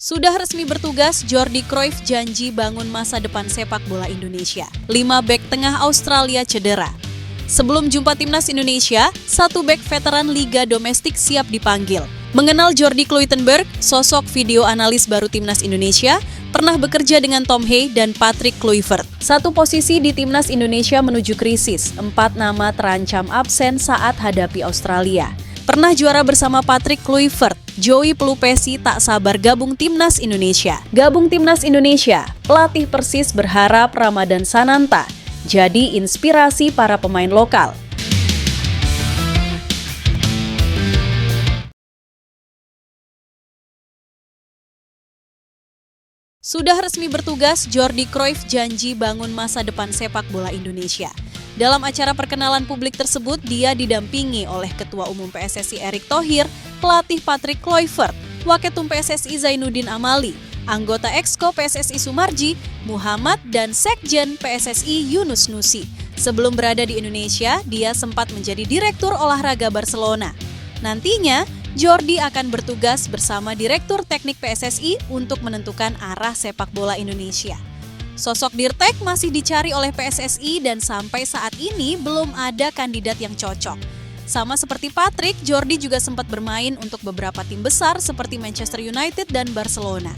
Sudah resmi bertugas, Jordi Cruyff janji bangun masa depan sepak bola Indonesia. 5 bek tengah Australia cedera. Sebelum jumpa timnas Indonesia, 1 bek veteran Liga Domestik siap dipanggil. Mengenal Jordi Kluivert, sosok video analis baru timnas Indonesia, pernah bekerja dengan Tom Hay dan Patrick Kluivert. 1 posisi di timnas Indonesia menuju krisis, 4 nama terancam absen saat hadapi Australia. Pernah juara bersama Patrick Kluivert, Joey Pelupesi tak sabar gabung timnas Indonesia. Gabung timnas Indonesia, pelatih Persis berharap Ramadan Sananta jadi inspirasi para pemain lokal. Sudah resmi bertugas, Jordi Cruyff janji bangun masa depan sepak bola Indonesia. Dalam acara perkenalan publik tersebut, dia didampingi oleh Ketua Umum PSSI Erick Thohir, pelatih Patrick Kluivert, Waketum PSSI Zainuddin Amali, anggota Exco PSSI Sumarji, Muhammad, dan Sekjen PSSI Yunus Nusi. Sebelum berada di Indonesia, dia sempat menjadi Direktur Olahraga Barcelona. Nantinya, Jordi akan bertugas bersama Direktur Teknik PSSI untuk menentukan arah sepak bola Indonesia. Sosok Dirtek masih dicari oleh PSSI dan sampai saat ini belum ada kandidat yang cocok. Sama seperti Patrick, Jordi juga sempat bermain untuk beberapa tim besar seperti Manchester United dan Barcelona.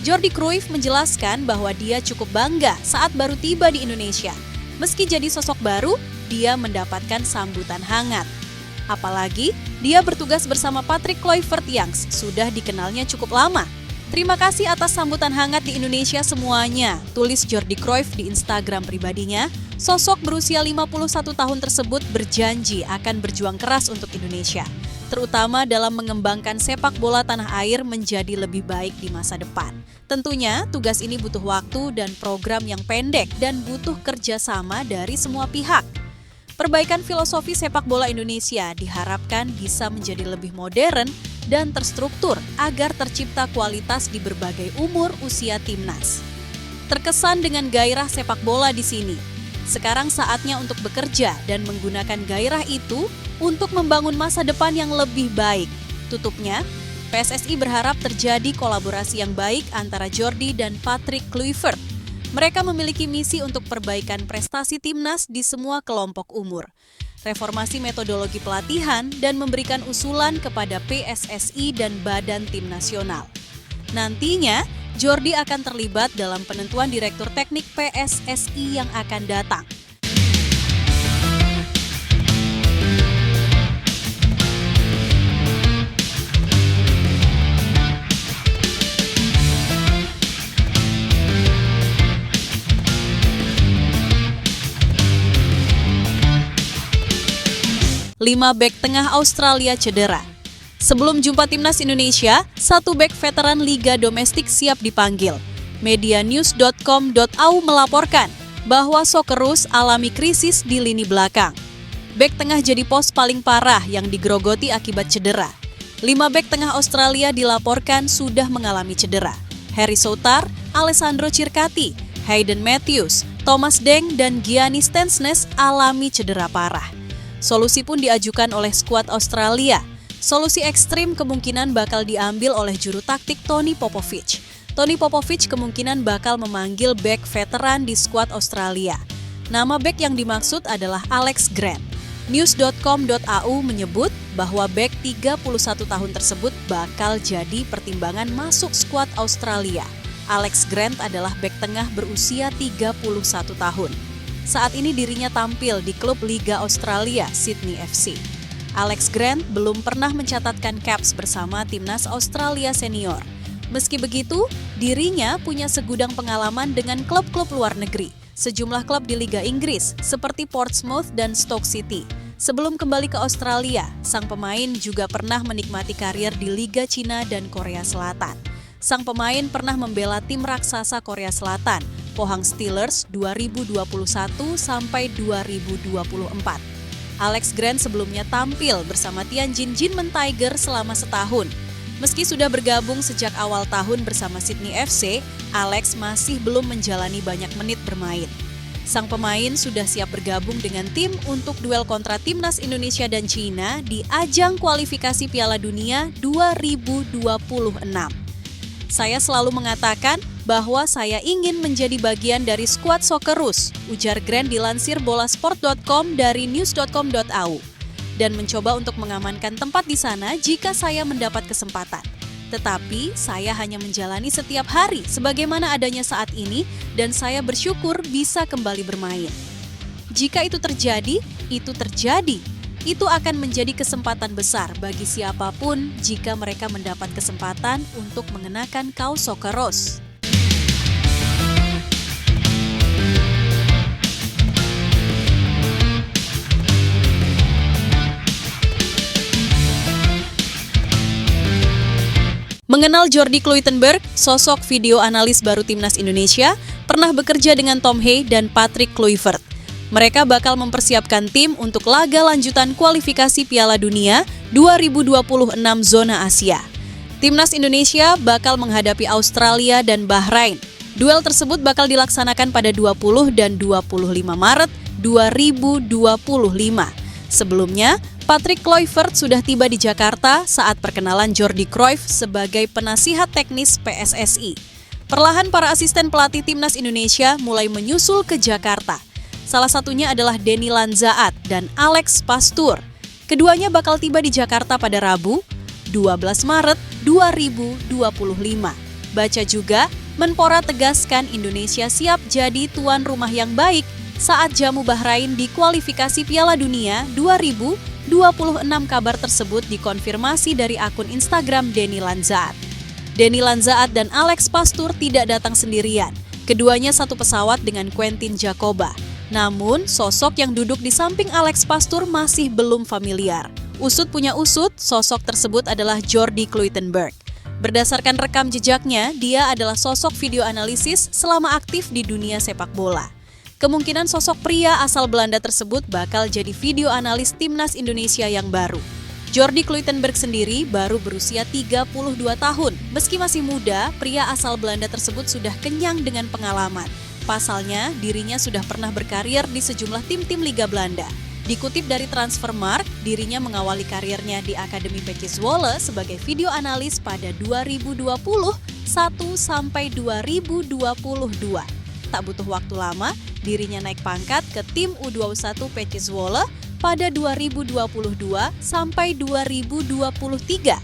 Jordi Cruyff menjelaskan bahwa dia cukup bangga saat baru tiba di Indonesia. Meski jadi sosok baru, dia mendapatkan sambutan hangat. Apalagi, dia bertugas bersama Patrick Kluivert yang sudah dikenalnya cukup lama. Terima kasih atas sambutan hangat di Indonesia semuanya, tulis Jordi Cruyff di Instagram pribadinya. Sosok berusia 51 tahun tersebut berjanji akan berjuang keras untuk Indonesia, terutama dalam mengembangkan sepak bola tanah air menjadi lebih baik di masa depan. Tentunya, tugas ini butuh waktu dan program yang pendek dan butuh kerjasama dari semua pihak. Perbaikan filosofi sepak bola Indonesia diharapkan bisa menjadi lebih modern dan terstruktur agar tercipta kualitas di berbagai umur usia timnas. Terkesan dengan gairah sepak bola di sini. Sekarang saatnya untuk bekerja dan menggunakan gairah itu untuk membangun masa depan yang lebih baik. Tutupnya, PSSI berharap terjadi kolaborasi yang baik antara Jordi dan Patrick Kluivert. Mereka memiliki misi untuk perbaikan prestasi timnas di semua kelompok umur, reformasi metodologi pelatihan, dan memberikan usulan kepada PSSI dan Badan Tim Nasional. Nantinya, Jordi akan terlibat dalam penentuan Direktur Teknik PSSI yang akan datang. Lima bek tengah Australia cedera. Sebelum jumpa timnas Indonesia, 1 bek veteran Liga Domestik siap dipanggil. Medianews.com.au melaporkan bahwa Socceroos alami krisis di lini belakang. Bek tengah jadi pos paling parah yang digerogoti akibat cedera. 5 bek tengah Australia dilaporkan sudah mengalami cedera. Harry Souttar, Alessandro Circati, Hayden Matthews, Thomas Deng, dan Gianni Stensnes alami cedera parah. Solusi pun diajukan oleh skuad Australia. Solusi ekstrim kemungkinan bakal diambil oleh juru taktik Tony Popovic. Tony Popovic kemungkinan bakal memanggil bek veteran di skuad Australia. Nama bek yang dimaksud adalah Alex Grant. News.com.au menyebut bahwa bek 31 tahun tersebut bakal jadi pertimbangan masuk skuad Australia. Alex Grant adalah bek tengah berusia 31 tahun. Saat ini dirinya tampil di klub Liga Australia, Sydney FC. Alex Grant belum pernah mencatatkan caps bersama timnas Australia senior. Meski begitu, dirinya punya segudang pengalaman dengan klub-klub luar negeri, sejumlah klub di Liga Inggris seperti Portsmouth dan Stoke City. Sebelum kembali ke Australia, sang pemain juga pernah menikmati karir di Liga Cina dan Korea Selatan. Sang pemain pernah membela tim raksasa Korea Selatan, Pohang Steelers 2021 sampai 2024. Alex Grant sebelumnya tampil bersama Tianjin Jinmen Tiger selama setahun. Meski sudah bergabung sejak awal tahun bersama Sydney FC, Alex masih belum menjalani banyak menit bermain. Sang pemain sudah siap bergabung dengan tim untuk duel kontra timnas Indonesia dan China di ajang kualifikasi Piala Dunia 2026. Saya selalu mengatakan bahwa saya ingin menjadi bagian dari skuad Socceroos, ujar Grant dilansir bolasport.com dari news.com.au, dan mencoba untuk mengamankan tempat di sana jika saya mendapat kesempatan. Tetapi saya hanya menjalani setiap hari sebagaimana adanya saat ini dan saya bersyukur bisa kembali bermain. Jika itu terjadi, itu terjadi. Itu akan menjadi kesempatan besar bagi siapapun jika mereka mendapat kesempatan untuk mengenakan kaos Socceroos. Mengenal Jordi Cloytenburg, sosok video analis baru Timnas Indonesia, pernah bekerja dengan Tom Hey dan Patrick Kluivert. Mereka bakal mempersiapkan tim untuk laga lanjutan kualifikasi Piala Dunia 2026 zona Asia. Timnas Indonesia bakal menghadapi Australia dan Bahrain. Duel tersebut bakal dilaksanakan pada 20 dan 25 Maret 2025. Sebelumnya, Patrick Kluivert sudah tiba di Jakarta saat perkenalan Jordi Cruyff sebagai penasihat teknis PSSI. Perlahan para asisten pelatih Timnas Indonesia mulai menyusul ke Jakarta. Salah satunya adalah Denny Lanzaat dan Alex Pastoor. Keduanya bakal tiba di Jakarta pada Rabu, 12 Maret 2025. Baca juga, Menpora tegaskan Indonesia siap jadi tuan rumah yang baik saat jamu Bahrain di kualifikasi Piala Dunia 2026. Kabar tersebut dikonfirmasi dari akun Instagram Denny Lanzaat. Denny Lanzaat dan Alex Pastoor tidak datang sendirian. Keduanya satu pesawat dengan Quentin Jacoba. Namun, sosok yang duduk di samping Alex Pastoor masih belum familiar. Usut punya usut, sosok tersebut adalah Jordi Cloytenburg. Berdasarkan rekam jejaknya, dia adalah sosok video analisis selama aktif di dunia sepak bola. Kemungkinan sosok pria asal Belanda tersebut bakal jadi video analis Timnas Indonesia yang baru. Jordi Cloytenburg sendiri baru berusia 32 tahun. Meski masih muda, pria asal Belanda tersebut sudah kenyang dengan pengalaman. Pasalnya, dirinya sudah pernah berkarir di sejumlah tim-tim Liga Belanda. Dikutip dari Transfermarkt, dirinya mengawali karirnya di Akademi PEC Zwolle sebagai video analis pada 2021 sampai 2022. Tak butuh waktu lama, dirinya naik pangkat ke tim U21 PEC Zwolle pada 2022 sampai 2023.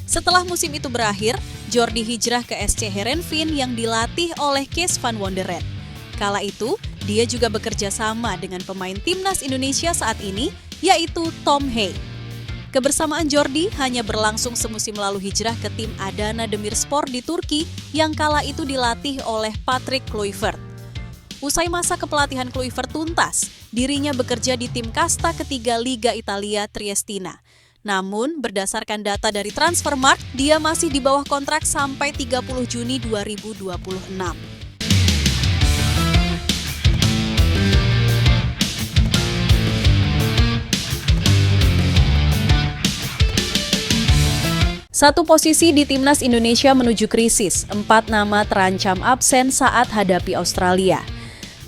Setelah musim itu berakhir, Jordi hijrah ke SC Heerenveen yang dilatih oleh Kees van Wonderen. Kala itu, dia juga bekerja sama dengan pemain Timnas Indonesia saat ini, yaitu Tom Hey. Kebersamaan Jordi hanya berlangsung semusim lalu hijrah ke tim Adana Demirspor di Turki yang kala itu dilatih oleh Patrick Kluivert. Usai masa kepelatihan Kluivert tuntas, dirinya bekerja di tim kasta ketiga Liga Italia Triestina. Namun, berdasarkan data dari Transfermarkt, dia masih di bawah kontrak sampai 30 Juni 2026. Satu posisi di Timnas Indonesia menuju krisis, 4 nama terancam absen saat hadapi Australia.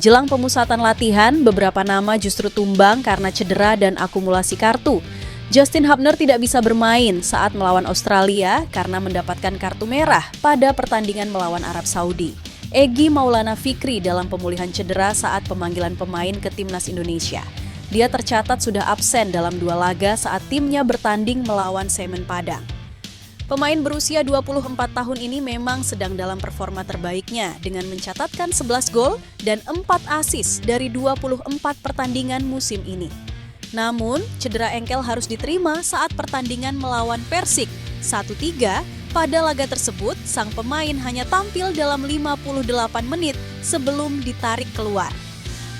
Jelang pemusatan latihan, beberapa nama justru tumbang karena cedera dan akumulasi kartu. Justin Hubner tidak bisa bermain saat melawan Australia karena mendapatkan kartu merah pada pertandingan melawan Arab Saudi. Egy Maulana Fikri dalam pemulihan cedera saat pemanggilan pemain ke Timnas Indonesia. Dia tercatat sudah absen dalam 2 laga saat timnya bertanding melawan Semen Padang. Pemain berusia 24 tahun ini memang sedang dalam performa terbaiknya dengan mencatatkan 11 gol dan 4 assist dari 24 pertandingan musim ini. Namun, cedera engkel harus diterima saat pertandingan melawan Persik 1-3. Pada laga tersebut, sang pemain hanya tampil dalam 58 menit sebelum ditarik keluar.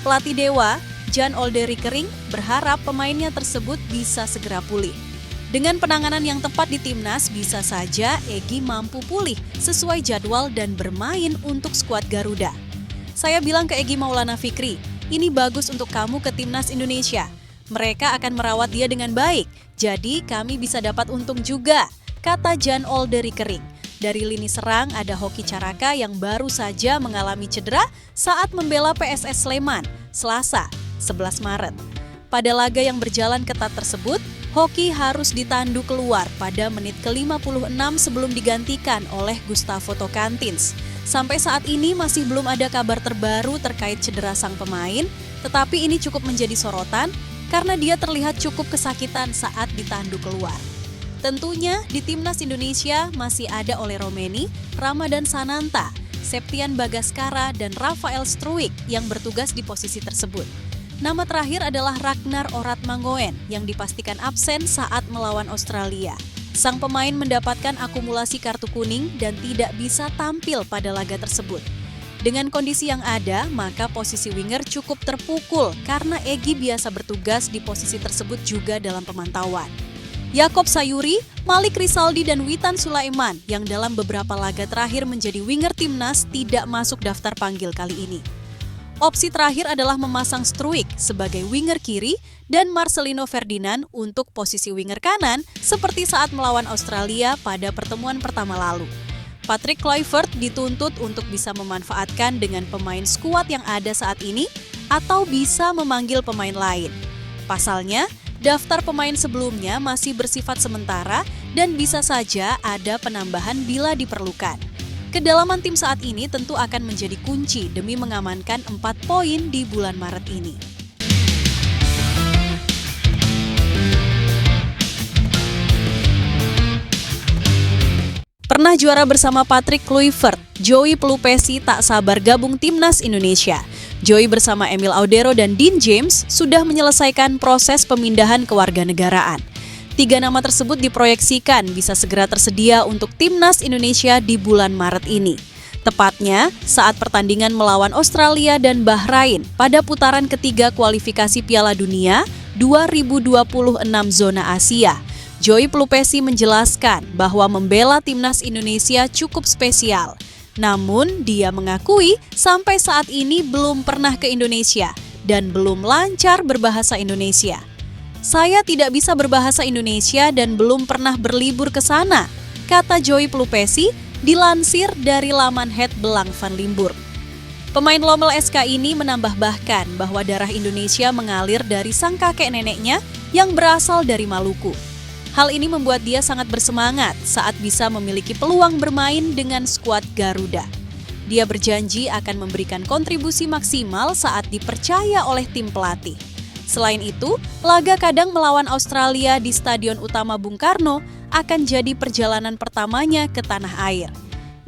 Pelatih Dewa, Jan Olde Riekering, berharap pemainnya tersebut bisa segera pulih. Dengan penanganan yang tepat di Timnas, bisa saja Egy mampu pulih sesuai jadwal dan bermain untuk skuad Garuda. Saya bilang ke Egy Maulana Fikri, ini bagus untuk kamu ke Timnas Indonesia. Mereka akan merawat dia dengan baik, jadi kami bisa dapat untung juga, kata Jan Olde Riekering. Dari lini serang ada Hoki Caraka yang baru saja mengalami cedera saat membela PSS Sleman, Selasa, 11 Maret. Pada laga yang berjalan ketat tersebut, Hoki harus ditandu keluar pada menit ke-56 sebelum digantikan oleh Gustavo Tocantins. Sampai saat ini masih belum ada kabar terbaru terkait cedera sang pemain, tetapi ini cukup menjadi sorotan karena dia terlihat cukup kesakitan saat ditandu keluar. Tentunya di Timnas Indonesia masih ada Ole Romeni, Ramadan Sananta, Septian Bagaskara, dan Rafael Struijk yang bertugas di posisi tersebut. Nama terakhir adalah Ragnar Oratmangoen yang dipastikan absen saat melawan Australia. Sang pemain mendapatkan akumulasi kartu kuning dan tidak bisa tampil pada laga tersebut. Dengan kondisi yang ada, maka posisi winger cukup terpukul karena Egy biasa bertugas di posisi tersebut juga dalam pemantauan. Yakob Sayuri, Malik Rizaldi, dan Witan Sulaiman yang dalam beberapa laga terakhir menjadi winger timnas tidak masuk daftar panggil kali ini. Opsi terakhir adalah memasang Struijk sebagai winger kiri dan Marcelino Ferdinand untuk posisi winger kanan seperti saat melawan Australia pada pertemuan pertama lalu. Patrick Kluivert dituntut untuk bisa memanfaatkan dengan pemain skuad yang ada saat ini atau bisa memanggil pemain lain. Pasalnya, daftar pemain sebelumnya masih bersifat sementara dan bisa saja ada penambahan bila diperlukan. Kedalaman tim saat ini tentu akan menjadi kunci demi mengamankan 4 poin di bulan Maret ini. Pernah juara bersama Patrick Kluivert, Joey Pelupesi tak sabar gabung Timnas Indonesia. Joey bersama Emil Audero dan Dean James sudah menyelesaikan proses pemindahan kewarganegaraan. 3 nama tersebut diproyeksikan bisa segera tersedia untuk Timnas Indonesia di bulan Maret ini. Tepatnya saat pertandingan melawan Australia dan Bahrain pada putaran ketiga kualifikasi Piala Dunia 2026 zona Asia. Joey Pelupesi menjelaskan bahwa membela Timnas Indonesia cukup spesial. Namun dia mengakui sampai saat ini belum pernah ke Indonesia dan belum lancar berbahasa Indonesia. Saya tidak bisa berbahasa Indonesia dan belum pernah berlibur ke sana, kata Joey Pelupesi dilansir dari laman Het Belang van Limburg. Pemain Lommel SK ini menambahkan bahwa darah Indonesia mengalir dari sang kakek neneknya yang berasal dari Maluku. Hal ini membuat dia sangat bersemangat saat bisa memiliki peluang bermain dengan skuad Garuda. Dia berjanji akan memberikan kontribusi maksimal saat dipercaya oleh tim pelatih. Selain itu, laga kandang melawan Australia di Stadion Utama Bung Karno akan jadi perjalanan pertamanya ke tanah air.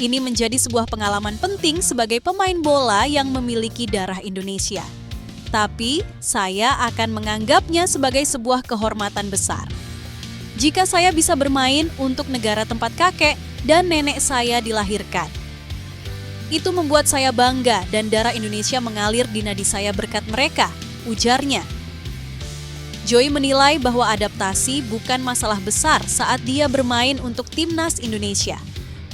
Ini menjadi sebuah pengalaman penting sebagai pemain bola yang memiliki darah Indonesia. Tapi, saya akan menganggapnya sebagai sebuah kehormatan besar. Jika saya bisa bermain untuk negara tempat kakek dan nenek saya dilahirkan. Itu membuat saya bangga dan darah Indonesia mengalir di nadi saya berkat mereka, ujarnya. Joey menilai bahwa adaptasi bukan masalah besar saat dia bermain untuk Timnas Indonesia.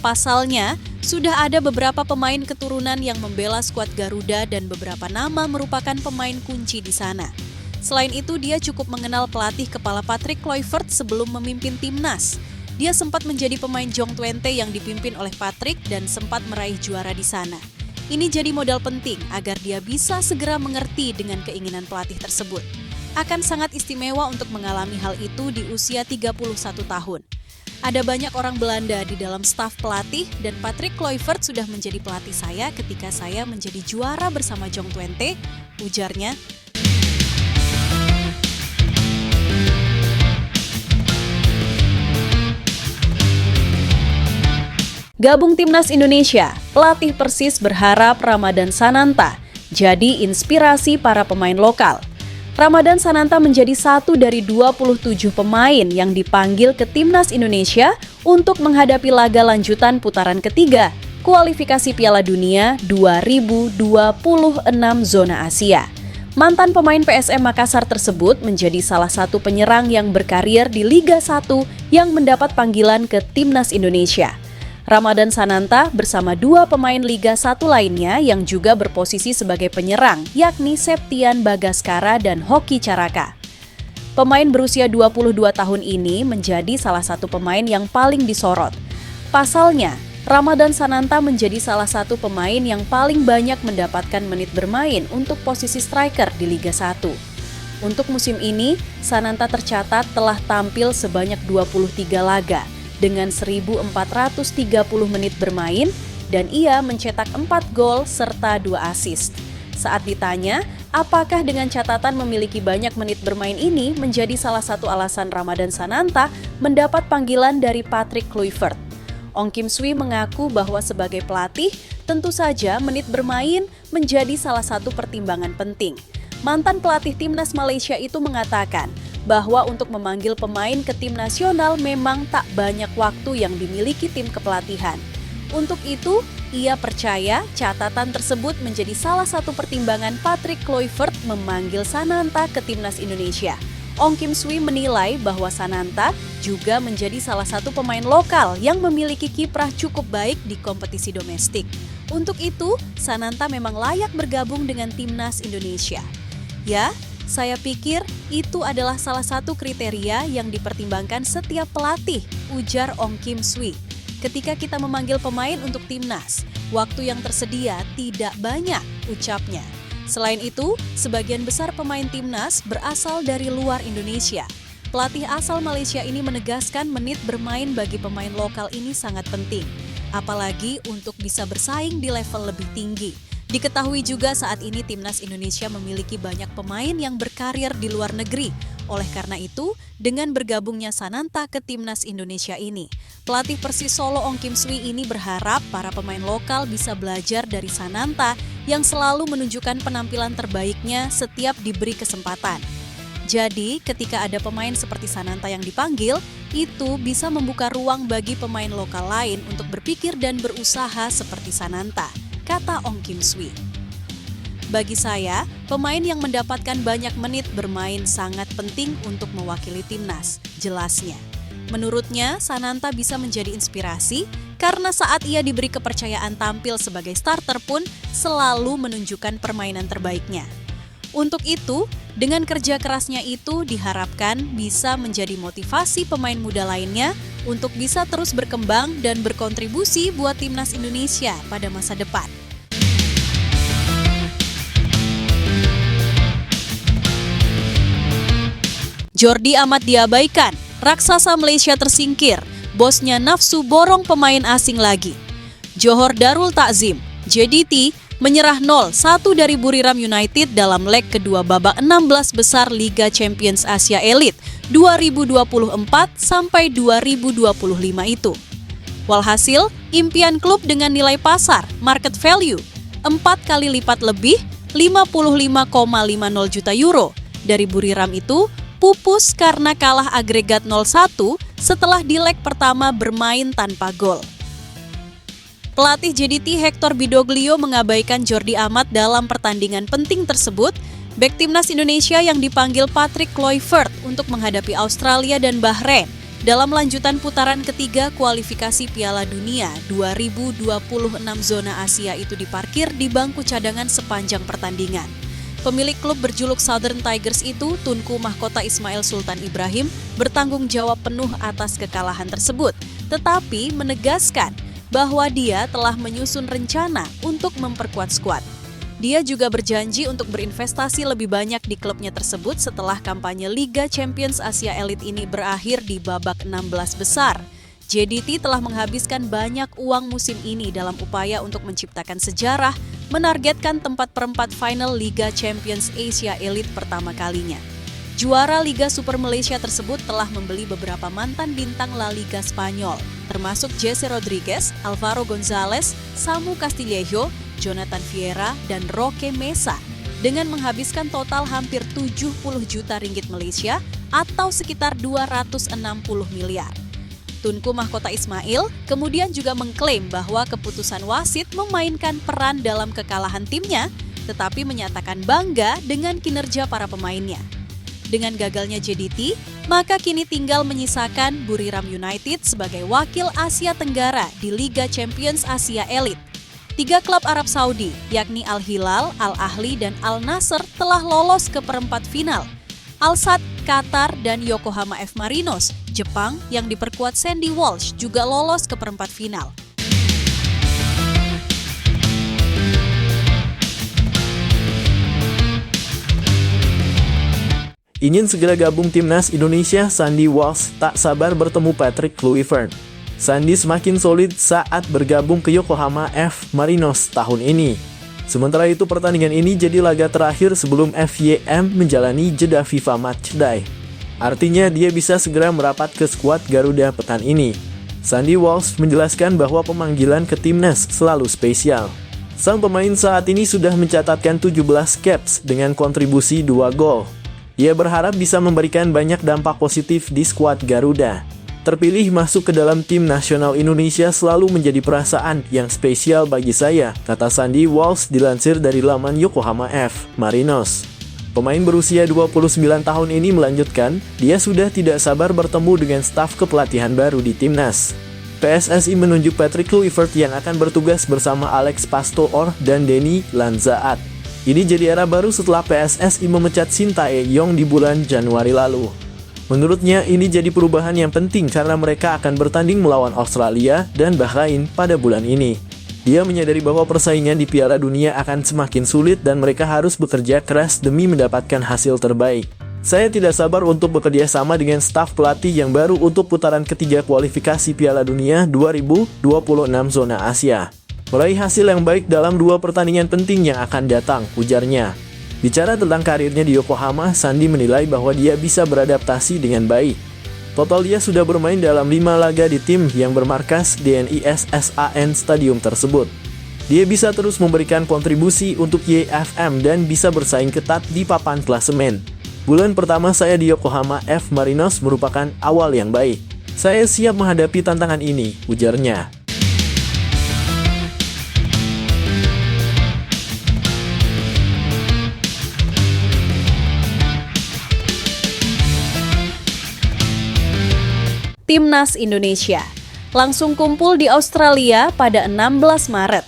Pasalnya, sudah ada beberapa pemain keturunan yang membela skuad Garuda dan beberapa nama merupakan pemain kunci di sana. Selain itu, dia cukup mengenal pelatih kepala Patrick Kluivert sebelum memimpin Timnas. Dia sempat menjadi pemain Jong Twente yang dipimpin oleh Patrick dan sempat meraih juara di sana. Ini jadi modal penting agar dia bisa segera mengerti dengan keinginan pelatih tersebut. Akan sangat istimewa untuk mengalami hal itu di usia 31 tahun. Ada banyak orang Belanda di dalam staf pelatih dan Patrick Kluivert sudah menjadi pelatih saya ketika saya menjadi juara bersama Jong Twente, ujarnya. Gabung Timnas Indonesia, pelatih Persis berharap Ramadan Sananta jadi inspirasi para pemain lokal. Ramadan Sananta menjadi satu dari 27 pemain yang dipanggil ke Timnas Indonesia untuk menghadapi laga lanjutan putaran ketiga kualifikasi Piala Dunia 2026 zona Asia. Mantan pemain PSM Makassar tersebut menjadi salah satu penyerang yang berkarir di Liga 1 yang mendapat panggilan ke Timnas Indonesia. Ramadan Sananta bersama 2 pemain Liga 1 lainnya yang juga berposisi sebagai penyerang, yakni Septian Bagaskara dan Hoki Caraka. Pemain berusia 22 tahun ini menjadi salah satu pemain yang paling disorot. Pasalnya, Ramadan Sananta menjadi salah satu pemain yang paling banyak mendapatkan menit bermain untuk posisi striker di Liga 1. Untuk musim ini, Sananta tercatat telah tampil sebanyak 23 laga dengan 1.430 menit bermain dan ia mencetak 4 gol serta 2 assist. Saat ditanya, apakah dengan catatan memiliki banyak menit bermain ini menjadi salah satu alasan Ramadan Sananta mendapat panggilan dari Patrick Kluivert? Ong Kim Swee mengaku bahwa sebagai pelatih, tentu saja menit bermain menjadi salah satu pertimbangan penting. Mantan pelatih timnas Malaysia itu mengatakan bahwa untuk memanggil pemain ke tim nasional memang tak banyak waktu yang dimiliki tim kepelatihan. Untuk itu, ia percaya catatan tersebut menjadi salah satu pertimbangan Patrick Kluivert memanggil Sananta ke timnas Indonesia. Ong Kim Swee menilai bahwa Sananta juga menjadi salah satu pemain lokal yang memiliki kiprah cukup baik di kompetisi domestik. Untuk itu, Sananta memang layak bergabung dengan timnas Indonesia. Ya, saya pikir itu adalah salah satu kriteria yang dipertimbangkan setiap pelatih, ujar Ong Kim Swee. Ketika kita memanggil pemain untuk timnas, waktu yang tersedia tidak banyak, ucapnya. Selain itu, sebagian besar pemain timnas berasal dari luar Indonesia. Pelatih asal Malaysia ini menegaskan menit bermain bagi pemain lokal ini sangat penting, apalagi untuk bisa bersaing di level lebih tinggi. Diketahui juga saat ini timnas Indonesia memiliki banyak pemain yang berkarir di luar negeri. Oleh karena itu, dengan bergabungnya Sananta ke timnas Indonesia ini, pelatih Persis Solo Ong Kim Swee ini berharap para pemain lokal bisa belajar dari Sananta yang selalu menunjukkan penampilan terbaiknya setiap diberi kesempatan. Jadi, ketika ada pemain seperti Sananta yang dipanggil, itu bisa membuka ruang bagi pemain lokal lain untuk berpikir dan berusaha seperti Sananta, kata Ong Kim Swee. Bagi saya, pemain yang mendapatkan banyak menit bermain sangat penting untuk mewakili timnas, jelasnya. Menurutnya, Sananta bisa menjadi inspirasi karena saat ia diberi kepercayaan tampil sebagai starter pun selalu menunjukkan permainan terbaiknya. Untuk itu, dengan kerja kerasnya itu diharapkan bisa menjadi motivasi pemain muda lainnya untuk bisa terus berkembang dan berkontribusi buat timnas Indonesia pada masa depan. Jordi Amat diabaikan, raksasa Malaysia tersingkir, bosnya nafsu borong pemain asing lagi. Johor Darul Takzim, JDT, menyerah 0-1 dari Buriram United dalam leg kedua babak 16 besar Liga Champions Asia Elite 2024-2025 itu. Walhasil, impian klub dengan nilai pasar, market value, 4 kali lipat lebih, 55,50 juta euro dari Buriram itu pupus karena kalah agregat 0-1 setelah di leg pertama bermain tanpa gol. Pelatih JDT Hector Bidoglio mengabaikan Jordi Amat dalam pertandingan penting tersebut. Bek timnas Indonesia yang dipanggil Patrick Kluivert untuk menghadapi Australia dan Bahrain dalam lanjutan putaran ketiga kualifikasi Piala Dunia 2026 zona Asia itu diparkir di bangku cadangan sepanjang pertandingan. Pemilik klub berjuluk Southern Tigers itu, Tunku Mahkota Ismail Sultan Ibrahim, bertanggung jawab penuh atas kekalahan tersebut, tetapi menegaskan bahwa dia telah menyusun rencana untuk memperkuat skuad. Dia juga berjanji untuk berinvestasi lebih banyak di klubnya tersebut setelah kampanye Liga Champions Asia Elite ini berakhir di babak 16 besar. JDT telah menghabiskan banyak uang musim ini dalam upaya untuk menciptakan sejarah, menargetkan tempat perempat final Liga Champions Asia Elite pertama kalinya. Juara Liga Super Malaysia tersebut telah membeli beberapa mantan bintang La Liga Spanyol, termasuk Jesse Rodriguez, Alvaro Gonzalez, Samu Castillejo, Jonathan Vieira, dan Roque Mesa, dengan menghabiskan total hampir 70 juta ringgit Malaysia atau sekitar 260 miliar. Tunku Mahkota Ismail kemudian juga mengklaim bahwa keputusan wasit memainkan peran dalam kekalahan timnya, tetapi menyatakan bangga dengan kinerja para pemainnya. Dengan gagalnya JDT, maka kini tinggal menyisakan Buriram United sebagai wakil Asia Tenggara di Liga Champions Asia Elite. 3 klub Arab Saudi, yakni Al Hilal, Al Ahli, dan Al Nassr telah lolos ke perempat final. Al Sadd, Qatar, dan Yokohama F. Marinos, Jepang, yang diperkuat Sandy Walsh juga lolos ke perempat final. Ingin segera gabung timnas Indonesia, Sandy Walsh tak sabar bertemu Patrick Kluivert. Sandy semakin solid saat bergabung ke Yokohama F. Marinos tahun ini. Sementara itu pertandingan ini jadi laga terakhir sebelum FYM menjalani jeda FIFA Matchday. Artinya dia bisa segera merapat ke skuad Garuda pekan ini. Sandy Walsh menjelaskan bahwa pemanggilan ke timnas selalu spesial. Sang pemain saat ini sudah mencatatkan 17 caps dengan kontribusi 2 gol. Ia berharap bisa memberikan banyak dampak positif di skuad Garuda. Terpilih masuk ke dalam tim nasional Indonesia selalu menjadi perasaan yang spesial bagi saya, kata Sandy Walsh dilansir dari laman Yokohama F. Marinos. Pemain berusia 29 tahun ini melanjutkan, dia sudah tidak sabar bertemu dengan staf kepelatihan baru di timnas. PSSI menunjuk Patrick Kluivert yang akan bertugas bersama Alex Pastoor dan Denny Lanzaat. Ini jadi era baru setelah PSSI memecat Shin Tae-yong di bulan Januari lalu. Menurutnya ini jadi perubahan yang penting karena mereka akan bertanding melawan Australia dan Bahrain pada bulan ini. Dia menyadari bahwa persaingan di Piala Dunia akan semakin sulit dan mereka harus bekerja keras demi mendapatkan hasil terbaik. Saya tidak sabar untuk bekerja sama dengan staf pelatih yang baru untuk putaran ketiga kualifikasi Piala Dunia 2026 zona Asia. Meraih hasil yang baik dalam 2 pertandingan penting yang akan datang, ujarnya. Bicara tentang karirnya di Yokohama, Sandy menilai bahwa dia bisa beradaptasi dengan baik. Total dia sudah bermain dalam 5 laga di tim yang bermarkas DNISSAN Stadium tersebut. Dia bisa terus memberikan kontribusi untuk YFM dan bisa bersaing ketat di papan klasemen. Bulan pertama saya di Yokohama F. Marinos merupakan awal yang baik. Saya siap menghadapi tantangan ini, ujarnya. Timnas Indonesia langsung kumpul di Australia pada 16 Maret.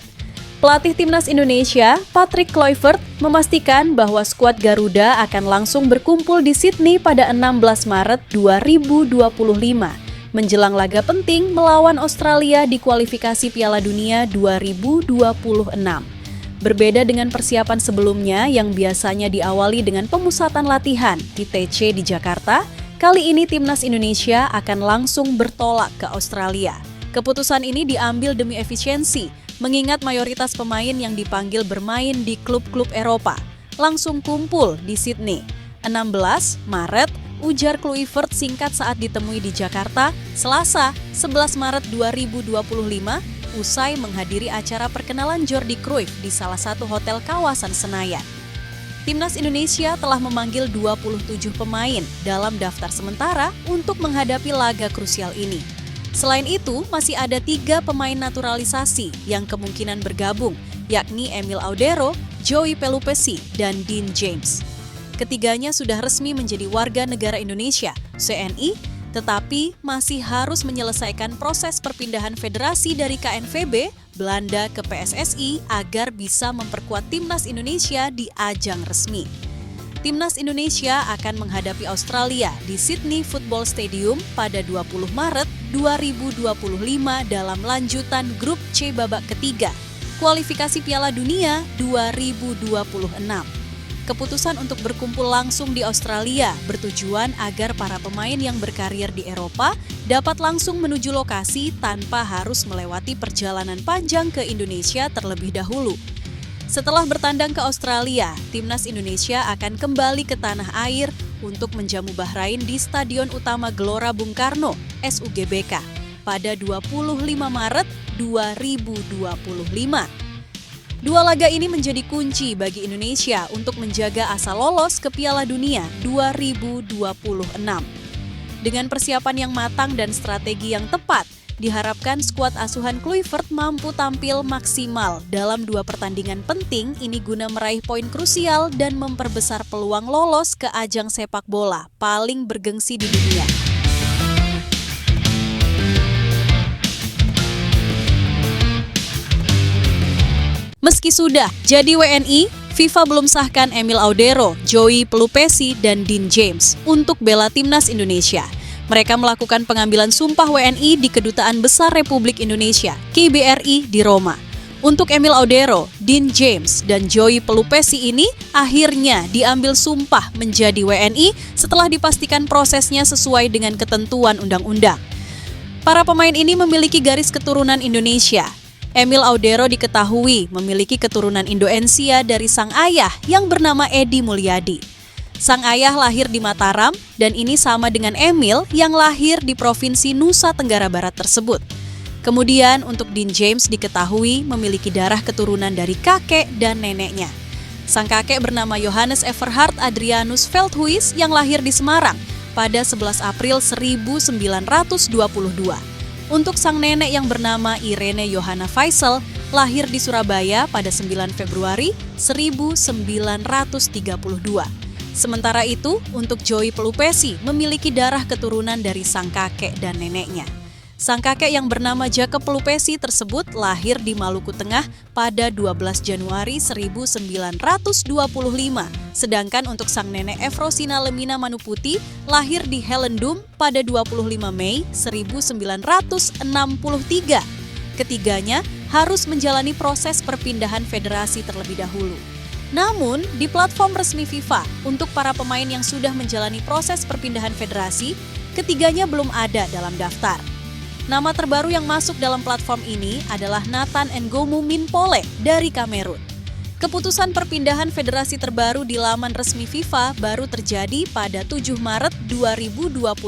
Pelatih Timnas Indonesia, Patrick Kluivert, memastikan bahwa skuad Garuda akan langsung berkumpul di Sydney pada 16 Maret 2025, menjelang laga penting melawan Australia di kualifikasi Piala Dunia 2026. Berbeda dengan persiapan sebelumnya yang biasanya diawali dengan pemusatan latihan di TC di Jakarta, kali ini Timnas Indonesia akan langsung bertolak ke Australia. Keputusan ini diambil demi efisiensi, mengingat mayoritas pemain yang dipanggil bermain di klub-klub Eropa langsung kumpul di Sydney. 16 Maret, ujar Kluivert singkat saat ditemui di Jakarta, Selasa, 11 Maret 2025, usai menghadiri acara perkenalan Jordi Cruyff di salah satu hotel kawasan Senayan. Timnas Indonesia telah memanggil 27 pemain dalam daftar sementara untuk menghadapi laga krusial ini. Selain itu, masih ada 3 pemain naturalisasi yang kemungkinan bergabung, yakni Emil Audero, Joey Pelupessy, dan Dean James. Ketiganya sudah resmi menjadi warga negara Indonesia, CNI, tetapi masih harus menyelesaikan proses perpindahan federasi dari KNVB Belanda ke PSSI agar bisa memperkuat Timnas Indonesia di ajang resmi. Timnas Indonesia akan menghadapi Australia di Sydney Football Stadium pada 20 Maret 2025 dalam lanjutan grup C babak ketiga, kualifikasi Piala Dunia 2026. Keputusan untuk berkumpul langsung di Australia bertujuan agar para pemain yang berkarir di Eropa dapat langsung menuju lokasi tanpa harus melewati perjalanan panjang ke Indonesia terlebih dahulu. Setelah bertandang ke Australia, Timnas Indonesia akan kembali ke tanah air untuk menjamu Bahrain di Stadion Utama Gelora Bung Karno, SUGBK, pada 25 Maret 2025. 2 laga ini menjadi kunci bagi Indonesia untuk menjaga asa lolos ke Piala Dunia 2026. Dengan persiapan yang matang dan strategi yang tepat, diharapkan skuad asuhan Kluivert mampu tampil maksimal dalam 2 pertandingan penting ini guna meraih poin krusial dan memperbesar peluang lolos ke ajang sepak bola paling bergengsi di dunia. Meski sudah jadi WNI, FIFA belum sahkan Emil Audero, Joey Pelupessy, dan Dean James untuk bela Timnas Indonesia. Mereka melakukan pengambilan sumpah WNI di Kedutaan Besar Republik Indonesia, KBRI, di Roma. Untuk Emil Audero, Dean James, dan Joey Pelupesi ini akhirnya diambil sumpah menjadi WNI setelah dipastikan prosesnya sesuai dengan ketentuan undang-undang. Para pemain ini memiliki garis keturunan Indonesia. Emil Audero diketahui memiliki keturunan Indonesia dari sang ayah yang bernama Edi Mulyadi. Sang ayah lahir di Mataram dan ini sama dengan Emil yang lahir di Provinsi Nusa Tenggara Barat tersebut. Kemudian untuk Dean James diketahui memiliki darah keturunan dari kakek dan neneknya. Sang kakek bernama Johannes Everhard Adrianus Veldhuis yang lahir di Semarang pada 11 April 1922. Untuk sang nenek yang bernama Irene Johanna Faisal lahir di Surabaya pada 9 Februari 1932. Sementara itu, untuk Joey Pelupesi memiliki darah keturunan dari sang kakek dan neneknya. Sang kakek yang bernama Jacob Pelupesi tersebut lahir di Maluku Tengah pada 12 Januari 1925. Sedangkan untuk sang nenek Efrosina Lemina Manuputi lahir di Helendum pada 25 Mei 1963. Ketiganya harus menjalani proses perpindahan federasi terlebih dahulu. Namun, di platform resmi FIFA, untuk para pemain yang sudah menjalani proses perpindahan federasi, ketiganya belum ada dalam daftar. Nama terbaru yang masuk dalam platform ini adalah Nathan Ngomu Minpole dari Kamerun. Keputusan perpindahan federasi terbaru di laman resmi FIFA baru terjadi pada 7 Maret 2025.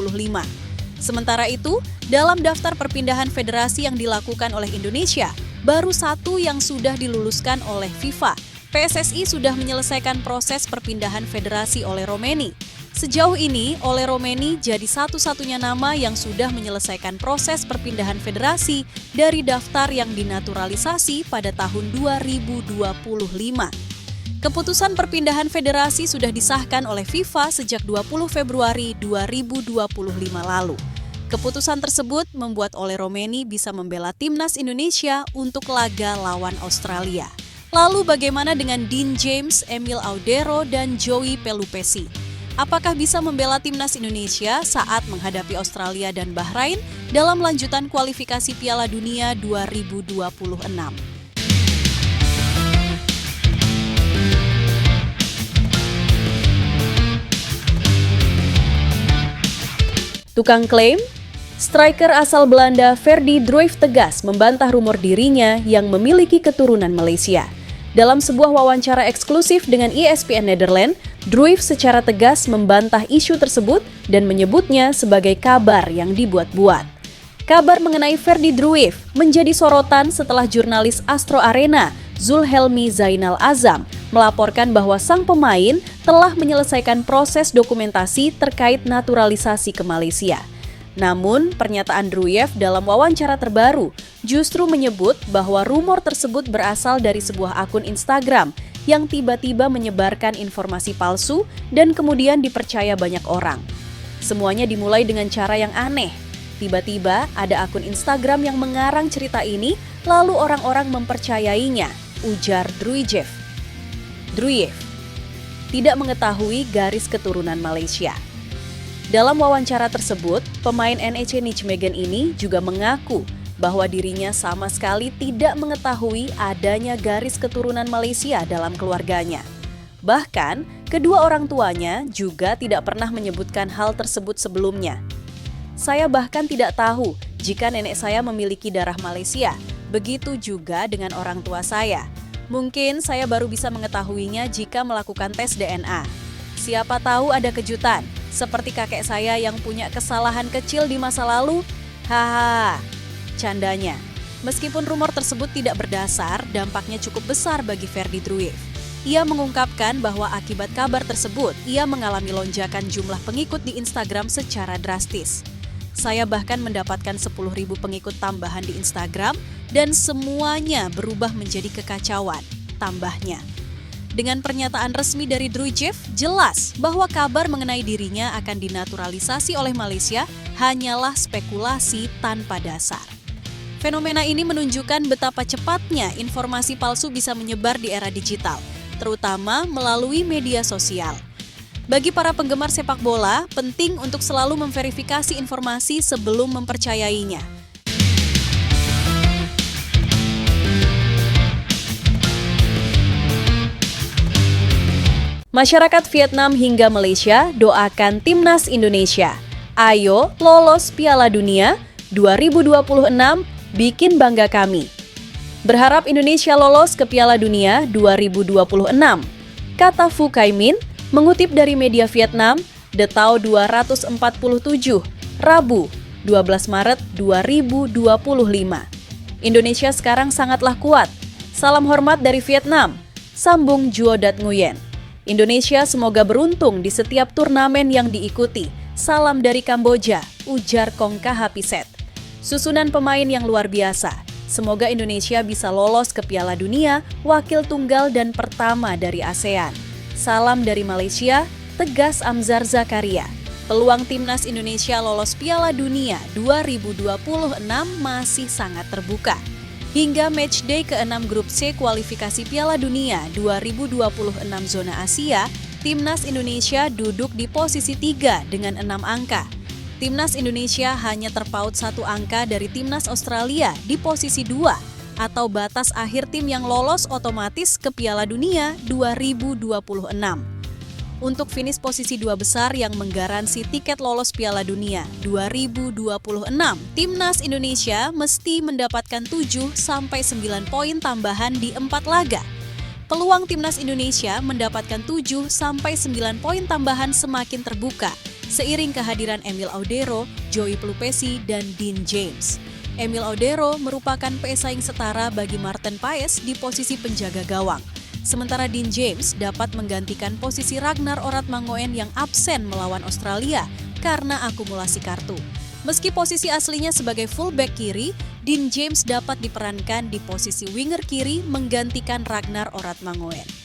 Sementara itu, dalam daftar perpindahan federasi yang dilakukan oleh Indonesia, baru satu yang sudah diluluskan oleh FIFA. PSSI sudah menyelesaikan proses perpindahan federasi oleh Romeni. Sejauh ini, Ole Romeni jadi satu-satunya nama yang sudah menyelesaikan proses perpindahan federasi dari daftar yang dinaturalisasi pada tahun 2025. Keputusan perpindahan federasi sudah disahkan oleh FIFA sejak 20 Februari 2025 lalu. Keputusan tersebut membuat Ole Romeni bisa membela timnas Indonesia untuk laga lawan Australia. Lalu bagaimana dengan Dean James, Emil Audero, dan Joey Pelupesi? Apakah bisa membela timnas Indonesia saat menghadapi Australia dan Bahrain dalam lanjutan kualifikasi Piala Dunia 2026? Tukang klaim? Striker asal Belanda Ferdy Druijf tegas membantah rumor dirinya yang memiliki keturunan Malaysia. Dalam sebuah wawancara eksklusif dengan ESPN Nederland, Druijf secara tegas membantah isu tersebut dan menyebutnya sebagai kabar yang dibuat-buat. Kabar mengenai Ferdy Druijf menjadi sorotan setelah jurnalis Astro Arena, Zulhelmi Zainal Azam, melaporkan bahwa sang pemain telah menyelesaikan proses dokumentasi terkait naturalisasi ke Malaysia. Namun, pernyataan Druijf dalam wawancara terbaru justru menyebut bahwa rumor tersebut berasal dari sebuah akun Instagram yang tiba-tiba menyebarkan informasi palsu dan kemudian dipercaya banyak orang. Semuanya dimulai dengan cara yang aneh. Tiba-tiba ada akun Instagram yang mengarang cerita ini, lalu orang-orang mempercayainya, ujar Druijf. Druijf tidak mengetahui garis keturunan Malaysia. Dalam wawancara tersebut, pemain NEC Nijmegen ini juga mengaku bahwa dirinya sama sekali tidak mengetahui adanya garis keturunan Malaysia dalam keluarganya. Bahkan, kedua orang tuanya juga tidak pernah menyebutkan hal tersebut sebelumnya. Saya bahkan tidak tahu jika nenek saya memiliki darah Malaysia, begitu juga dengan orang tua saya. Mungkin saya baru bisa mengetahuinya jika melakukan tes DNA. Siapa tahu ada kejutan, seperti kakek saya yang punya kesalahan kecil di masa lalu. Haha, candanya. Meskipun rumor tersebut tidak berdasar, dampaknya cukup besar bagi Ferdy Druijf. Ia mengungkapkan bahwa akibat kabar tersebut, ia mengalami lonjakan jumlah pengikut di Instagram secara drastis. Saya bahkan mendapatkan 10.000 pengikut tambahan di Instagram dan semuanya berubah menjadi kekacauan, tambahnya. Dengan pernyataan resmi dari Druijf, jelas bahwa kabar mengenai dirinya akan dinaturalisasi oleh Malaysia hanyalah spekulasi tanpa dasar. Fenomena ini menunjukkan betapa cepatnya informasi palsu bisa menyebar di era digital, terutama melalui media sosial. Bagi para penggemar sepak bola, penting untuk selalu memverifikasi informasi sebelum mempercayainya. Masyarakat Vietnam hingga Malaysia doakan Timnas Indonesia. Ayo lolos Piala Dunia 2026, bikin bangga kami. Berharap Indonesia lolos ke Piala Dunia 2026. Kata Phu Khai Minh, mengutip dari media Vietnam, The Tao 247, Rabu, 12 Maret 2025. Indonesia sekarang sangatlah kuat. Salam hormat dari Vietnam, sambung Duo Dat Nguyen. Indonesia semoga beruntung di setiap turnamen yang diikuti. Salam dari Kamboja, ujar Kong Kahapiset. Susunan pemain yang luar biasa. Semoga Indonesia bisa lolos ke Piala Dunia, wakil tunggal dan pertama dari ASEAN. Salam dari Malaysia, tegas Amzar Zakaria. Peluang Timnas Indonesia lolos Piala Dunia 2026 masih sangat terbuka. Hingga matchday ke-6 Grup C kualifikasi Piala Dunia 2026 zona Asia, Timnas Indonesia duduk di posisi 3 dengan 6 angka. Timnas Indonesia hanya terpaut 1 angka dari Timnas Australia di posisi 2 atau batas akhir tim yang lolos otomatis ke Piala Dunia 2026. Untuk finish posisi 2 besar yang menggaransi tiket lolos Piala Dunia 2026, Timnas Indonesia mesti mendapatkan 7-9 poin tambahan di 4 laga. Peluang Timnas Indonesia mendapatkan 7-9 poin tambahan semakin terbuka, seiring kehadiran Emil Audero, Joey Pelupesi, dan Dean James. Emil Audero merupakan pesaing setara bagi Martin Paes di posisi penjaga gawang. Sementara Dean James dapat menggantikan posisi Ragnar Oratmangoen yang absen melawan Australia karena akumulasi kartu. Meski posisi aslinya sebagai fullback kiri, Dean James dapat diperankan di posisi winger kiri menggantikan Ragnar Oratmangoen.